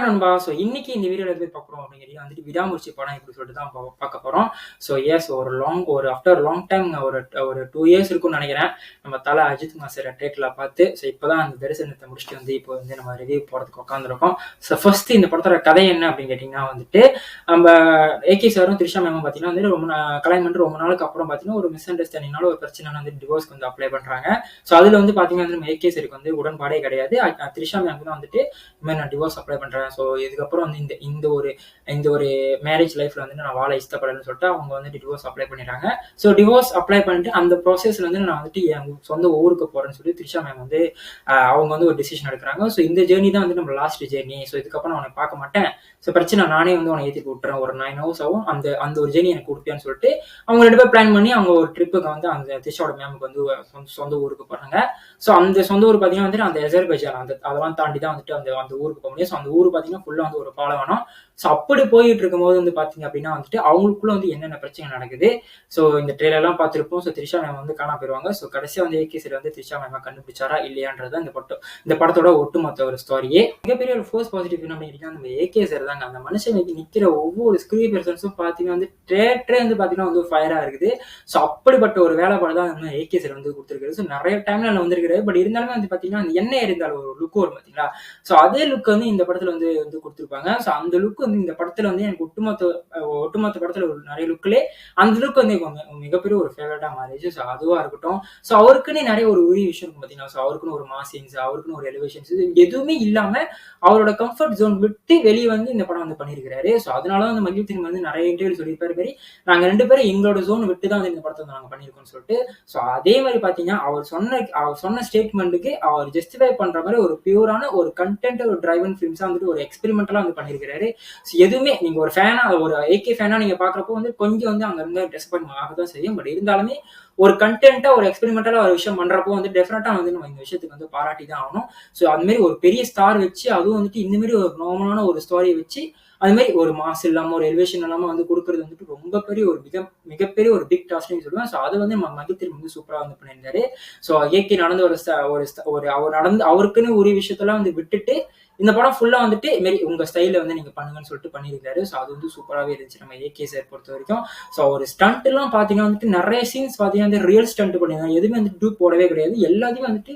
நண்பா. இன்னைக்கு இந்த வீடியோல எது பார்க்குறோம் அப்படிங்கிறீங்க வந்துட்டு விடாமுயற்சி படம் இப்படி சொல்லிட்டு தான் பார்க்க போறோம். ஒரு ஆஃப்டர் லாங் டைம் ஒரு ஒரு 2 இயர்ஸ் இருக்கும்னு நினைக்கிறேன். நம்ம தல அஜித் மாஸ்டர் தியேட்டர்ல பார்த்து இப்பதான் அந்த தரிசனத்தை முடிச்சுட்டு வந்து இப்போ வந்து நம்ம ரிவ்யூ போறதுக்கு உட்காந்துருக்கோம். ஃபர்ஸ்ட் இந்த படத்தோட கதை என்ன அப்படின்னு கேட்டீங்கன்னா வந்துட்டு நம்ம ஏகே சாரும் த்ரிஷா மேமும் பார்த்தீங்கன்னா வந்து கல்யாணம் பண்ணிட்டு ரொம்ப நாளுக்கு அப்புறம் பார்த்தீங்கன்னா ஒரு மிஸ் அண்டர்ஸ்டாண்டிங்னால ஒரு பிரச்சனை வந்து டிவோர்ஸ்க்கு வந்து அப்ளை பண்றாங்க. அதுல வந்து பாத்தீங்கன்னா நம்ம ஏகே சாருக்கு வந்து உடன்பாடே கிடையாது. த்ரிஷா மேமுக்கு தான் வந்துட்டு இந்த மாதிரி நான் டிவோர்ஸ் அப்ளை பண்றேன். இதுக்கப்புறம் வந்து இந்த ஒரு மேரேஜ் லைஃப்ல வந்து நான் வாழ இஷ்டப்படலன்னு சொல்லிட்டு அவங்க வந்துட்டு டிவோர்ஸ் அப்ளை பண்ணிடுறாங்க. டிவோர்ஸ் அப்ளை பண்ணிட்டு அந்த ப்ராசஸ்ல வந்து நான் வந்துட்டு என் சொந்த ஊருக்கு போறேன்னு சொல்லி த்ரிஷா மேம் வந்து அவங்க வந்து ஒரு டிசிஷன் எடுக்கிறாங்க. இந்த ஜேர்னி தான் வந்து நம்ம லாஸ்ட் ஜேர்னி. இதுக்கப்புறம் நான் உன்னை பார்க்க மாட்டேன். பிரச்சனை நானே வந்து உன்னை ஏற்றி விட்டுறேன். ஒரு 9 hours ஆகும். அந்த ஒரு ஜேர்னி எனக்கு கொடுப்பியான்னு சொல்லிட்டு அவங்க 2 பேர் பிளான் பண்ணி அவங்க ஒரு ட்ரிப்புக்கு வந்து அந்த த்ரிஷாவோட மேமுக்கு வந்து சொந்த ஊருக்கு போறாங்க. அந்த சொந்த ஊர் பாத்தீங்கன்னா வந்து அந்த அஜர்பைஜான் அதெல்லாம் தாண்டி தான் வந்துட்டு அந்த ஊருக்கு போக முடியும். அந்த ஊர் பாத்தீங்கன்னா ஃபுல்லா வந்து ஒரு பாலைவனம். அப்படி போயிட்டு இருக்கும்போது வந்து பாத்தீங்க அப்படின்னா வந்துட்டு அவங்களுக்குள்ள வந்து என்னென்ன பிரச்சனை நடக்குது. இந்த ட்ரெயிலர் எல்லாம் பார்த்திருப்போம். த்ரிஷா மேம் வந்து காணாம போயிருவாங்க. கடைசியா வந்து ஏகே சார் வந்து த்ரிஷா மேம் கண்டுபிடிச்சாரா இல்லையான்றது இந்த படத்தோட ஒட்டுமொத்த ஒரு ஸ்டோரியே. மிகப்பெரிய ஒரு ஃபோர்ஸ் பாசிட்டிவ் என்ன அப்படின்னா நம்ம ஏகே சார் தாங்க. அந்த மனுஷன் நிக்கிற ஒவ்வொரு ஸ்கிரீன் பெர்சன்ஸும் பாத்தீங்கன்னா வந்து ட்ரே வந்து பாத்தீங்கன்னா வந்து ஃபயரா இருக்குது. அப்படிப்பட்ட ஒரு வேலைப்பாடு தான் ஏகே சார் வந்து கொடுத்துருக்காரு. நிறைய டைம்ல வந்திருக்காரு. பட் இருந்தாலுமே வந்து பாத்தீங்கன்னா அந்த எண்ணெய் இருந்தாலும் ஒரு லுக் வரும் பாத்தீங்களா. அதே லுக் வந்து இந்த படத்துல வந்து கொடுத்துருப்பாங்க. அந்த லுக் வந்து இந்த படத்துல வந்து எனக்கு ஒட்டுமொத்த படத்துல ஒரு நிறைய லுக்லயே அந்த லுக் வந்து மிகப்பெரிய ஒரு ஃபேவரட்டா மாறிடுச்சு. அதுவா இருக்கட்டும். அவருக்குன்னு நிறைய ஒரு உரிய விஷயம் இருக்கும் பாத்தீங்கன்னா. அவருக்குன்னு ஒரு மாஸ் சீன்ஸ், அவருக்குன்னு ஒரு எலிவேஷன்ஸ் எதுவுமே இல்லாம அவரோட கம்ஃபர்ட் ஜோன் விட்டு வெளியே வந்து இந்த படம் வந்து பண்ணியிருக்காரு. அதனாலதான் வந்து மகிழ் திரும்ப வந்து நிறைய இன்டர்வியூ சொல்லியிருப்பாரு. மாதிரி நாங்க 2 பேரும் எங்களோட ஜோன் விட்டு தான் வந்து இந்த படத்தை வந்து நாங்க பண்ணியிருக்கோம்னு சொல்லிட்டு. அதே மாதிரி பாத்தீங்கன்னா அவர் சொன்ன ஸ்டேட்மெண்ட்டுக்கு அவர் ஜஸ்டிஃபை பண்ற மாதிரி ஒரு பியூரான ஒரு கண்டென்ட் ஒரு டிரைவன் ஃபிலிம்ஸா வந்துட்டு ஒரு எக்ஸ்பெரிமெண்டலா வந்து பண்ணியிருக்காரு. எதுவுமே நீங்க ஒரு ஃபேனா ஒரு ஏகே ஃபேனா நீங்க பாக்குறப்போ வந்து கொஞ்சம் வந்து அங்க இருந்து டிசப்பாயின்ட் ஆகதான் செய்யும். பட் இருந்தாலுமே ஒரு கண்டென்ட்டா ஒரு எக்ஸ்பெரிமெண்டலா ஒரு விஷயம் பண்றப்போ வந்து டெஃபினட்டா வந்து நம்ம இந்த விஷயத்துக்கு வந்து பாராட்டி தான் ஆகணும். அது மாதிரி ஒரு பெரிய ஸ்டார் வச்சு அதுவும் வந்துட்டு இந்த மாதிரி ஒரு நார்மலான ஒரு ஸ்டோரியை வச்சு அது மாதிரி ஒரு மாஸ் இல்லாம ஒரு எலிவேஷன் இல்லாம வந்து கொடுக்கறது வந்துட்டு ரொம்ப பெரிய ஒரு மிகப்பெரிய ஒரு பிக் டாஸ்க்னு சொல்லுவேன். அது வந்து மகிழ்ச்சி வந்து சூப்பரா வந்து பண்ணியிருந்தாரு. ஏகே நடந்த அவருக்குன்னு ஒரு விஷயத்தெல்லாம் வந்து விட்டுட்டு இந்த படம் ஃபுல்லா வந்துட்டு இது மாதிரி உங்க ஸ்டைல வந்து நீங்க பண்ணுங்கன்னு சொல்லிட்டு பண்ணியிருக்காரு. அது வந்து சூப்பராகவே இருந்துச்சு நம்ம ஏகே சார் பொறுத்த வரைக்கும். ஒரு ஸ்டண்ட் எல்லாம் பாத்தீங்கன்னா வந்துட்டு நிறைய சீன்ஸ் பாத்தீங்கன்னா வந்து ரியல் ஸ்டண்ட் பண்ணியிருந்தாங்க. எதுவுமே வந்து டூப் போடவே கிடையாது. எல்லாத்தையும் வந்துட்டு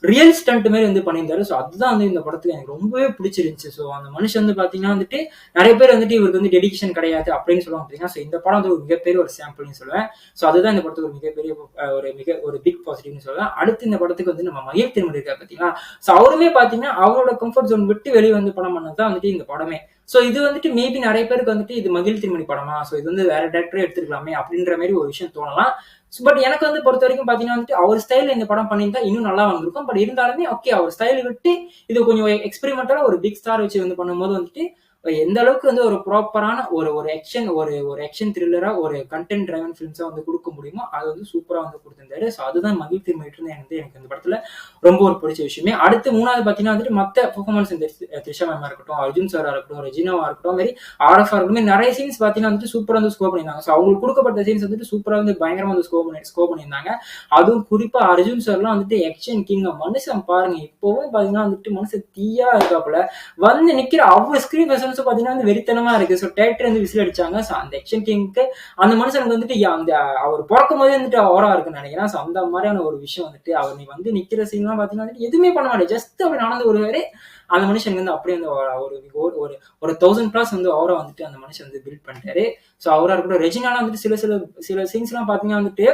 ரியல் ஸ்டண்ட் மாதிரி வந்து பண்ணியிருந்தாரு. அதுதான் வந்து இந்த படத்துக்கு எனக்கு ரொம்பவே பிடிச்சிருந்துச்சு. அந்த மனுஷன் வந்து பாத்தீங்கன்னா வந்துட்டு நிறைய பேர் வந்துட்டு இவருக்கு வந்து டெடிகேஷன் கிடையாது அப்படின்னு சொல்லுவாங்க பாத்தீங்கன்னா. இந்த படம் வந்து ஒரு மிகப்பெரிய ஒரு சாம்பிள்னு சொல்லுவேன். அதுதான் இந்த படத்துக்கு ஒரு மிகப்பெரிய ஒரு பிக் பாசிட்டிவ்னு சொல்லுவேன். அடுத்து இந்த படத்துக்கு வந்து நம்ம மகிழ் திருமணி இருக்கா பாத்தீங்கன்னா. அவருமே பாத்தீங்கன்னா அவரோட கம்ஃபர்ட் ஜோன் விட்டு வெளியே வந்து படம் பண்ணதான் வந்துட்டு இந்த படமே. இது வந்துட்டு மேபி நிறைய பேருக்கு வந்துட்டு இது மகிழ் திருமணி படமா, இது வந்து வேற டேரக்டரே எடுத்துக்கலாமே அப்படின்ற மாதிரி ஒரு விஷயம் தோணலாம். பட் எனக்கு வந்து பொறுத்த வரைக்கும் பாத்தீங்கன்னா வந்துட்டு அவர் ஸ்டைல இந்த படம் பண்ணியிருந்தா இன்னும் நல்லா வந்திருக்கும். பட் இருந்தாலுமே ஓகே அவர் ஸ்டைல் விட்டு இது கொஞ்சம் எக்ஸ்பெரிமெண்டலா ஒரு பிக் ஸ்டார் வச்சு வந்து பண்ணும்போது வந்துட்டு எந்த அளவுக்கு வந்து ஒரு ப்ராப்பரான ஒரு ஆக்ஷன் த்ரில்லரா ஒரு கண்டென்ட் டிரைவன் ஃபிலிம்ஸா வந்து கொடுக்க முடியுமோ அது வந்து சூப்பரா வந்து கொடுத்திருந்தாரு. அதுதான் மகிழ் திரும்பிட்டு இருந்து எனக்கு இந்த படத்துல ரொம்ப ஒரு பிடிச்ச விஷயமே. அடுத்து மூணாவது பாத்தீங்கன்னா வந்துட்டு மத்த பெர்ஃபார்மன்ஸ் இந்த த்ரிஷா மேமா இருக்கட்டும், அர்ஜுன் சாரா இருக்கட்டும், ரெஜினாவா இருக்கட்டும், மாதிரி ஆர்எஃப் இருக்கட்டும், நிறைய சீன்ஸ் பாத்தீங்கன்னா வந்துட்டு சூப்பரா வந்து ஸ்கோர் பண்ணியிருந்தாங்க. அவங்களுக்கு கொடுக்கப்பட்ட சீன்ஸ் வந்துட்டு சூப்பரா வந்து பயங்கரமா வந்து ஸ்கோர் பண்ணியிருந்தாங்க. அதுவும் குறிப்பா அர்ஜுன் சார்லாம் வந்துட்டு ஆக்ஷன் கிங் மனுஷன் பாருங்க. இப்பவும் பாத்தீங்கன்னா வந்துட்டு மனுஷன் தீயா இருக்காப்புல வந்து நிக்கிற அவ்வளவு ஸ்கிரீன் பாத்தீங்கன்னா வந்து வெறித்தனமா இருக்கு. தியேட்டர் வந்து விசில் அடிச்சாங்க. அந்த ஆக்ஷன் கிங்க்கு அந்த மனுஷனுக்கு வந்துட்டு அந்த அவர் பிறக்கும் போதே வந்துட்டு அவரா இருக்குன்னு நினைக்கிறேன். அந்த மாதிரியான ஒரு விஷயம் வந்துட்டு அவர் நீ வந்து நிக்கிற சீன் எல்லாம் பாத்தீங்கன்னா எதுவுமே பண்ண மாட்டேன். ஜஸ்ட் அப்படி நடந்து வருவாரு. அந்த மனுஷனுக்கு வந்து அப்படியே வந்து ஒரு 1000+ வந்து அவரை வந்துட்டு அந்த மனுஷன் வந்து பில்ட் பண்ணிட்டாரு. அவரா இருக்கட்டும், ரெஜினாலாம் வந்துட்டு சில சீன்ஸ் எல்லாம் பாத்தீங்கன்னா வந்துட்டு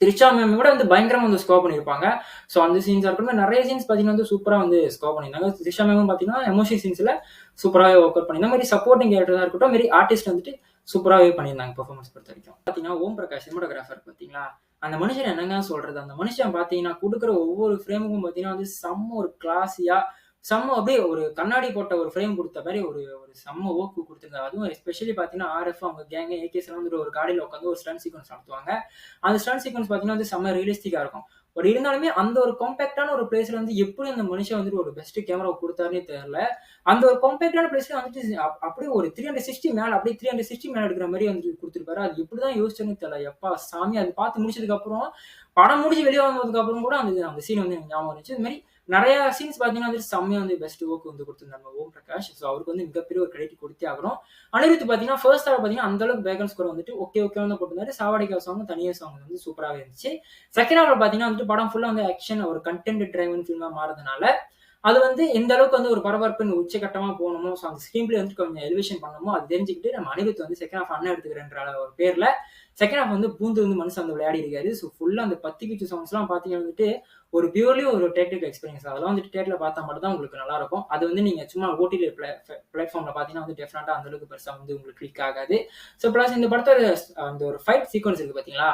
த்ரிஷா மேம் கூட வந்து பயங்கரமா வந்து ஸ்கோர் பண்ணியிருப்பாங்க. அந்த சீன்ஸ் இருக்கட்டும், நிறைய சீன்ஸ் பாத்தீங்கன்னா வந்து சூப்பரா வந்து ஸ்கோர் பண்ணியிருந்தாங்க. த்ரிஷா மேம் பாத்தீங்கன்னா எமோஷனல் சீன்ஸ்ல சூப்பராகவே ஒர்க் அவுட் பண்ணியிருந்தாங்க. மாதிரி சப்போர்ட்டிங் கேரக்டரா இருக்கட்டும், மாதிரி ஆர்டிஸ்ட் வந்துட்டு சூப்பராகவே பண்ணியிருந்தாங்க பெர்ஃபார்மன்ஸ் பொறுத்த வரைக்கும். பாத்தீங்கன்னா ஓம் பிரகாஷ் சினிமாட்டோகிராஃபர் பாத்தீங்களா, அந்த மனுஷன் என்னங்க சொல்றது. அந்த மனுஷன் பாத்தீங்கன்னா கொடுக்குற ஒவ்வொரு ஃப்ரேமுக்கும் பாத்தீங்கன்னா வந்து செம்ம ஒரு கிளாஸியா செம்ம அப்படியே ஒரு கண்ணாடி போட்ட ஒரு ஃப்ரேம் கொடுத்த மாதிரி ஒரு செம்ம ஓக்கு கொடுத்துருந்தாங்க. அதுவும் எஸ்பெஷலி பாத்தீங்கன்னா ஆர்எஃப் அவங்க கேங்க ஏகேஸ் எல்லாம் வந்து ஒரு காடியில உட்காந்து ஒரு ஸ்டன் சீக்வன்ஸ் நடத்துவாங்க. அந்த ஸ்டன் சீக்வன்ஸ் பாத்தீங்கன்னா வந்து செம்ம ரியலிஸ்டிக்கா இருக்கும். பட் இருந்தாலுமே அந்த ஒரு காம்பேக்டான ஒரு பிளேஸ்ல வந்து எப்படி அந்த மனுஷன் வந்துட்டு ஒரு பெஸ்ட் கேமரா கொடுத்தாருன்னே தெரியல. அந்த ஒரு காம்பேக்டான பிளேஸ்ல வந்துட்டு அப்படியே ஒரு 360 மேல அப்படியே 360 மேல எடுக்கிற மாதிரி வந்து கொடுத்துருப்பாரு. அது எப்படிதான் யோசிச்சேன்னு தெரியல. எப்பா சாமி அது பார்த்து முடிச்சதுக்கு அப்புறம் படம் முடிஞ்சு வெளியே வந்ததுக்கு அப்புறம் கூட அந்த சீன் வந்து ஞாபகம் இருந்துச்சு. இது மாதிரி நிறைய சீன்ஸ் பார்த்தீங்கன்னா வந்துட்டு செம்மையா வந்து பெஸ்ட் ஒர்க் வந்து கொடுத்திருந்தாரு நம்ம ஓம் பிரகாஷ். ஸோ அவருக்கு வந்து மிகப்பெரிய ஒரு கிரெடிட் கொடுத்தே ஆகணும். அனிருத் பார்த்தீங்கன்னா ஃபர்ஸ்ட் ஹாஃப் பார்த்தீங்கன்னா அந்த அளவுக்கு பேக்ரவுண்ட் ஸ்கோர் வந்துட்டு ஓகே தான் போட்டிருந்தாரு. சாவடிக்கா சாங் தனியா சாங் வந்து சூப்பராகவே இருந்துச்சு. செகண்ட் ஹாஃப்ல பார்த்தீங்கன்னா வந்துட்டு படம் ஃபுல்லா வந்து ஆக்ஷன் ஒரு கண்டென்ட் டிரைவன் ஃபில்மா மாறதுனால அது வந்து எந்த அளவுக்கு வந்து ஒரு பரபரப்பின் உச்சகட்டமா போகணுமோ, ஸோ அந்த ஸ்க்ரீன் பிளே வந்து கொஞ்சம் எலிவேஷன் பண்ணணுமோ அது தெரிஞ்சுக்கிட்டு நம்ம அனிருத் வந்து செகண்ட் ஹாஃப் அண்ணன் எடுத்துக்கிறேன்ற ஒரு பேர்ல செகண்ட் ஹாஃப் வந்து பூந்து வந்து மனுஷன் வந்து விளையாடி இருக்காரு. ஸோ ஃபுல்லா அந்த பத்திக்கிச்சு சாங்ஸ்லாம் பார்த்தீங்கன்னா வந்துட்டு ஒரு பியூர்லி ஒரு டெக்னிக்கல் எக்ஸ்பீரியன்ஸ். அதெல்லாம் வந்துட்டு தியேட்டர்ல பார்த்தா மட்டும் தான் உங்களுக்கு நல்லா இருக்கும். அது வந்து நீங்க சும்மா ஓடிடி பிளாட்ஃபார்ம்ல பார்த்தீங்கன்னா வந்து டெஃபினட்டா அந்த அளவுக்கு பெருசா வந்து உங்களுக்கு கிளிக் ஆகாது. ஸோ பிளஸ் இந்த படத்தோட அந்த ஒரு ஃபைட் சீக்வன்ஸ் இருக்கு பார்த்தீங்களா,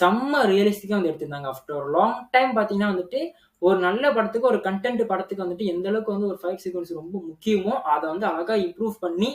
செம்ம ரியலிஸ்டிக்கா வந்து எடுத்திருந்தாங்க. ஆஃப்டர் ஒரு லாங் டைம் பார்த்தீங்கன்னா வந்துட்டு ஒரு நல்ல படத்துக்கு ஒரு கண்டென்ட் படத்துக்கு வந்துட்டு எந்த அளவுக்கு வந்து ஒரு ஃபைட் சீக்வன்ஸ் ரொம்ப முக்கியமோ அதை வந்து அழகா இம்ப்ரூவ் பண்ணி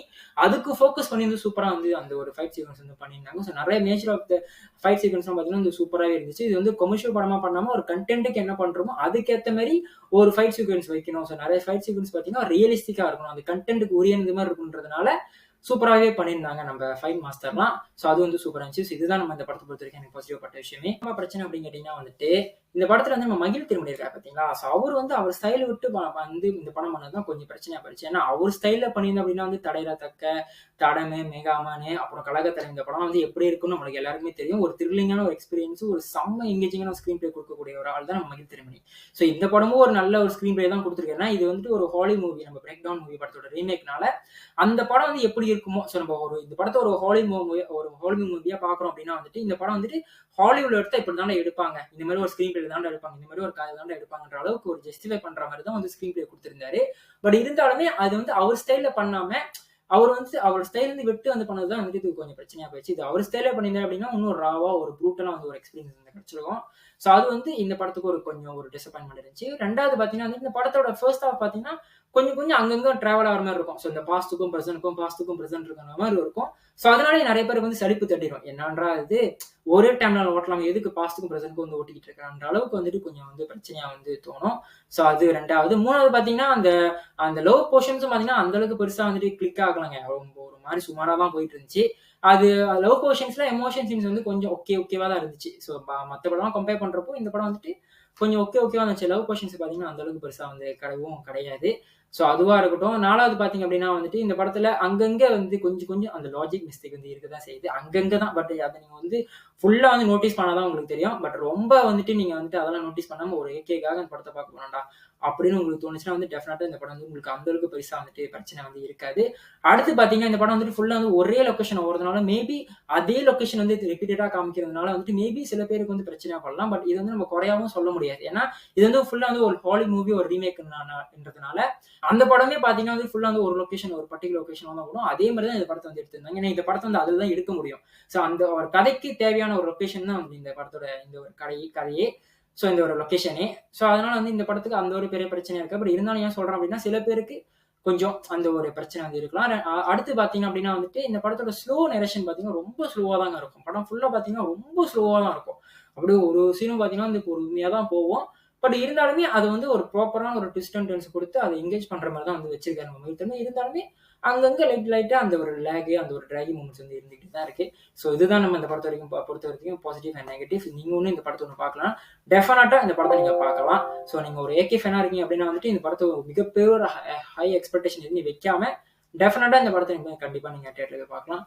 அதுக்கு ஃபோக்கஸ் பண்ணி வந்து சூப்பரா வந்து அந்த ஒரு ஃபைட் சீக்வன்ஸ் வந்து பண்ணியிருந்தாங்க. ஸோ நிறைய நேச்சர் ஆஃப் த ஃபைட் சீக்வன்ஸ்லாம் பார்த்தீங்கன்னா வந்து சூப்பராகவே இருந்துச்சு. இது வந்து கொமர்ஷியல் படமா பண்ணாம ஒரு கண்டென்ட்டுக்கு என்ன பண்றோமோ அதுக்கேற்ற மாதிரி ஒரு ஃபைட் சீக்வன்ஸ் வைக்கணும். ஸோ நிறைய ஃபைட் சீக்வன்ஸ் பார்த்தீங்கன்னா ரியலிஸ்டிக்கா இருக்கணும், அந்த கண்டென்ட்டுக்கு உரியது மாதிரி இருக்குன்றதுனால சூப்பராகவே பண்ணியிருந்தாங்க நம்ம ஃபைட் மாஸ்டர்லாம். ஸோ அது வந்து சூப்பராக இருந்துச்சு. ஸோ இதுதான் நம்ம இந்த படத்தை பொறுத்த வரைக்கும் எனக்கு பாசிட்டிவ் பட்ட விஷயமே. என்ன பிரச்சனை அப்படின்னு கேட்டீங்கன்னா வந்துட்டு இந்த படத்துல வந்து நம்ம மகிழ் திருமணி இருக்காரு பார்த்தீங்களா, ஸோ அவர் வந்து அவர் ஸ்டைலை விட்டு வந்து இந்த படம் பண்ணதுதான் கொஞ்சம் பிரச்சனையா போயிடுச்சு. ஏன்னா அவர் ஸ்டைலில் பண்ணியிருந்தோம் அப்படின்னா வந்து தடையில தக்க, தடமே, மெகாமானு, அப்புறம் கழகத்தலை இந்த படம் வந்து எப்படி இருக்குன்னு நம்மளுக்கு எல்லாருக்குமே தெரியும். ஒரு த்ரில்லிங்கான ஒரு எக்ஸ்பீரியன்ஸ், ஒரு செம்ம எங்கேஜிங்கான ஒரு ஸ்க்ரீன் பிளே கொடுக்கக்கூடிய ஒரு ஆள் தான் நம்ம மகிழ் திருமணி. ஸோ இந்த படமும் ஒரு நல்ல ஒரு ஸ்க்ரீன் பிளே தான் கொடுத்துருக்கேன். இது வந்துட்டு ஒரு ஹாலி மூவி, நம்ம பிரேக் டவுன் மூவி படத்தோட ரீமேக்னால அந்த படம் வந்து எப்படி இருக்குமோ, ஸோ நம்ம ஒரு இந்த படத்தை ஒரு ஹாலிவுட் மூவியா பாக்குறோம் அப்படின்னா வந்துட்டு இந்த படம் வந்துட்டு ஹாலிவுட்ல எடுத்தா இப்படி தானே எடுப்பாங்க, இந்த மாதிரி ஒரு ஸ்க்ரீன் பிளே தானே எடுப்பாங்க, இந்த மாதிரி ஒரு கதை தானே எடுப்பாங்கன்ற அளவுக்கு ஒரு ஜஸ்டிஃபை பண்ற மாதிரி தான் வந்து ஸ்க்ரீன் பிளே கொடுத்திருந்தாரு. பட் இருந்தாலுமே அது வந்து அவர் ஸ்டைல்ல பண்ணாம அவர் வந்து அவர் ஸ்டைல இருந்து விட்டு வந்து பண்ணதுதான் வந்துட்டு இது கொஞ்சம் பிரச்சனையா போயிடுச்சு. இது அவர் ஸ்டைல பண்ணியிருந்தாரு அப்படின்னா இன்னும் ராவா ஒரு ப்ரூட்டலா வந்து ஒரு எக்ஸ்பீரியன்ஸ் வந்து கிடைச்சிருக்கும். ஸோ அது வந்து இந்த படத்துக்கு ஒரு கொஞ்சம் ஒரு டிசப்பாயின்மெண்ட் இருந்துச்சு. ரெண்டாவது பாத்தீங்கன்னா வந்து இந்த படத்தோட ஃபர்ஸ்ட் ஹாஃப் பாத்தீங்கன்னா கொஞ்சம் அங்கங்க டிராவல் ஆகிற மாதிரி இருக்கும். ஸோ இந்த பாஸ்ட்டுக்கும் பிரசன்ட் இருக்கிற மாதிரி இருக்கும். ஸோ அதனாலே நிறைய பேருக்கு வந்து சலிப்பு தட்டிடும். என்னன்றா இது ஒரே டைம்ல ஓட்டலாம், எதுக்கு பாஸ்ட்டுக்கும் பிரசன்ட்க்கும் வந்து ஓட்டிக்கிட்டு இருக்கான்ற அளவுக்கு வந்துட்டு கொஞ்சம் வந்து பிரச்சனையா வந்து தோணும். ஸோ அது ரெண்டாவது. மூணாவது பாத்தீங்கன்னா அந்த அந்த லவ் போர்ஷன்ஸும் பாத்தீங்கன்னா அந்த அளவுக்கு பெருசா வந்துட்டு கிளிக் ஆகலங்க. ஒரு மாதிரி சுமாரா தான் போயிட்டு இருந்துச்சு. அது லவ் போர்ஷன்ஸ்ல எமோஷன் சீன்ஸ் வந்து கொஞ்சம் ஓகேவா தான் இருந்துச்சு. ஸோ மற்ற படம் கம்பேர் பண்றப்போ இந்த படம் வந்துட்டு கொஞ்சம் ஓகேவா இருந்துச்சு. லவ் போர்ஷன்ஸ் பாத்தீங்கன்னா அந்த அளவுக்கு பெருசா வந்து கிடையாது. ஸோ அதுவா இருக்கட்டும். நாலாவது பாத்தீங்க அப்படின்னா வந்துட்டு இந்த படத்துல அங்கங்க வந்து கொஞ்சம் அந்த லாஜிக் மிஸ்டேக் வந்து இருக்கதான் செய்யுது. அங்கங்க தான். பட் அதை நீங்க வந்து ஃபுல்லா வந்து நோட்டீஸ் பண்ணாதான் உங்களுக்கு தெரியும். பட் ரொம்ப வந்துட்டு நீங்க வந்துட்டு அதெல்லாம் நோட்டீஸ் பண்ணாம ஒரு ஏகேக்காக அந்த படத்தை பார்க்க போனாண்டா அப்படின்னு உங்களுக்கு தோணுச்சுன்னா வந்து டெஃபினட்டா இந்த படம் வந்து உங்களுக்கு அந்த அளவுக்கு பெருசா வந்துட்டு பிரச்சனை வந்து இருக்காது. அடுத்து பாத்தீங்கன்னா இந்த படம் வந்துட்டு ஃபுல்லா வந்து ஒரே லொகேஷன் ஓடுறதுனால மேபி அதே லொகேஷன் வந்து ரிப்பீட்டடா காமிக்கிறதுனால வந்துட்டு மேபி சில பேருக்கு வந்து பிரச்சனையா பண்ணலாம். பட் இது வந்து நம்ம குறையாவும் சொல்ல முடியாது. ஏன்னா இது வந்து ஃபுல்லா வந்து ஒரு ஹாலி மூவி ஒரு ரீமேக்ன்றதுனால அந்த படமே பாத்தீங்கன்னா வந்து ஃபுல்லா வந்து ஒரு லொகேஷன் ஒரு பர்டிகுலர் லொகேஷன் தான் வரும். அதே மாதிரி தான் இந்த படத்தை வந்து எடுத்திருந்தாங்க. ஏன்னா இந்த படத்தை வந்து அதுல தான் எடுக்க முடியும். ஸோ அந்த ஒரு கதைக்கு தேவையான ஒரு லொகேஷன் தான் வந்து இந்த படத்தோட இந்த ஒரு கதையே. ஸோ இந்த ஒரு லொகேஷனே. ஸோ அதனால வந்து இந்த படத்துக்கு அந்த ஒரு பெரிய பிரச்சனையா இருக்கு. பட் இருந்தாலும் ஏன் சொல்றேன் அப்படின்னா சில பேருக்கு கொஞ்சம் அந்த ஒரு பிரச்சனை வந்து இருக்கலாம். அடுத்து பாத்தீங்க அப்படின்னா வந்துட்டு இந்த படத்தோட ஸ்லோ நரேஷன் பாத்தீங்கன்னா ரொம்ப ஸ்லோவா தாங்க இருக்கும். படம் ஃபுல்லா பாத்தீங்கன்னா ரொம்ப ஸ்லோவா தான் இருக்கும். அப்படியே ஒரு சீனும் பாத்தீங்கன்னா வந்து பொறுமையா தான் போவோம். பட் இருந்தாலுமே அது வந்து ஒரு ப்ராப்பரான ஒரு ட்விஸ்ட் அண்ட் டர்ன்ஸ் கொடுத்து அதை என்கேஜ் பண்ற மாதிரி தான் வந்து வச்சிருக்காரு நம்ம மகிழ்ச்சி. இருந்தாலுமே அங்கங்க லைட்டா அந்த ஒரு லேக் அந்த ஒரு டிராகி மூமெண்ட்ஸ் வந்து இருந்துகிட்டு தான் இருக்கு. ஸோ இதுதான் நம்ம இந்த பொறுத்த வரைக்கும் பாசிட்டிவ் அண்ட் நெகட்டிவ். நீங்க ஒன்றும் இந்த படத்தை ஒன்று பார்க்கலாம், டெஃபினட்டா இந்த படத்தை நீங்க பார்க்கலாம். ஸோ நீங்க ஒரு ஏகே ஃபேனா இருக்கீங்க அப்படின்னா வந்துட்டு இந்த படத்தை மிகப்பெரிய ஒரு ஹை எக்ஸ்பெக்டேஷன் எதுவும் வைக்காம டெஃபினட்டா இந்த படத்தை நீங்க கண்டிப்பா நீங்க தியேட்டர்ல பார்க்கலாம்.